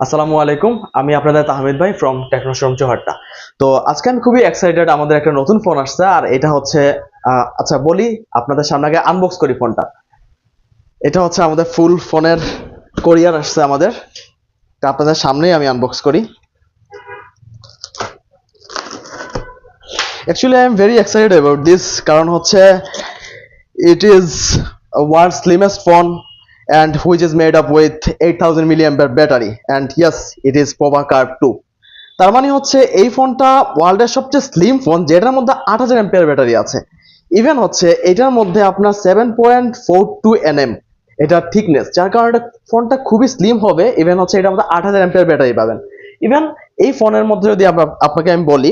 আসসালামু আলাইকুম, আমি আপনাদের তাহমিদ ভাই ফ্রম টেকনো শোরুম চৌহাট্টা। তো আজকে আমি খুবই এক্সাইটেড, আমাদের একটা নতুন ফোন আসছে। আর এটা হচ্ছে আচ্ছা বলি আপনাদের সামনে, আগে আনবক্স করি ফোনটা। এটা হচ্ছে আমাদের ফুল ফোনের কোরিয়ার আসছে আমাদের, তা আপনাদের সামনেই আমি আনবক্স করি। Actually I am very excited about this, কারণ হচ্ছে it is a world's slimmest phone and which is made up with 8000 milliampere battery, and yes, it is Pova Curve 2। তার মানে হচ্ছে এই ফোনটা ওয়ার্ল্ডের সবচেয়ে স্লিম ফোন, যেটার মধ্যে 8000 এম্পিয়ার ব্যাটারি আছে। ইভেন হচ্ছে এটার মধ্যে আপনার 7.42 nm এটা থিকনেস, যার কারণে ফোনটা খুবই স্লিম হবে। ইভেন হচ্ছে এটার মধ্যে 8000 এম্পিয়ার ব্যাটারি পাবেন। ইভেন এই ফোনের মধ্যে যদি আপনাকে আমি বলি,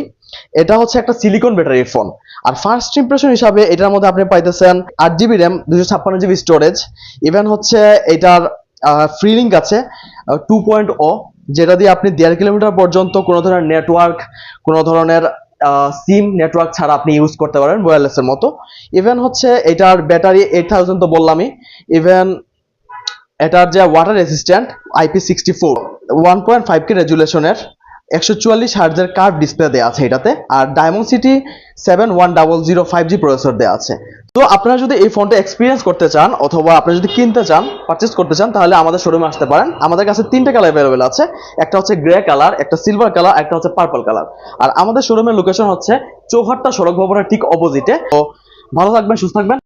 এটা হচ্ছে একটা সিলিকন ব্যাটারির ফোন। আর ফার্স্ট ইমপ্রেশন হিসাবে এটার মধ্যে আপনি পাইতেছেন 8 GB RAM, 256 GB storage. Even হচ্ছে এটার ফ্রি লিঙ্ক আছে 2.0, যেটা দিয়ে আপনি 1.5 কিলোমিটার পর্যন্ত কোনো ধরনের নেটওয়ার্ক, কোনো ধরনের সিম নেটওয়ার্ক ছাড়া আপনি ইউজ করতে পারেন ওয়্যারলেসের মতো। ইভেন হচ্ছে এটার ব্যাটারি 8000 তো বললামই। ইভেন এটার যে ওয়াটার রেসিস্ট্যান্ট IP64 1.5K রেজুলেশনের 144 হার্টজের কার্ভ ডিসপ্লে দেওয়া আছে এটাতে। আর ডায়মন্ডসিটি 71005G প্রসেসর দেওয়া আছে। তো আপনারা যদি এই ফোনটা এক্সপিরিয়েন্স করতে চান, অথবা আপনি যদি কিনতে চান, পারচেজ করতে চান, তাহলে আমাদের শোরুমে আসতে পারেন। আমাদের কাছে 3টে কালার অ্যাভেলেবেল আছে, একটা হচ্ছে গ্রে কালার, একটা সিলভার কালার, একটা হচ্ছে পার্পল কালার। আর আমাদের শোরুমের লোকেশন হচ্ছে চৌহাট্টা সড়ক ভবনের ঠিক অপোজিটে। তো ভালো থাকবেন, সুস্থ থাকবেন।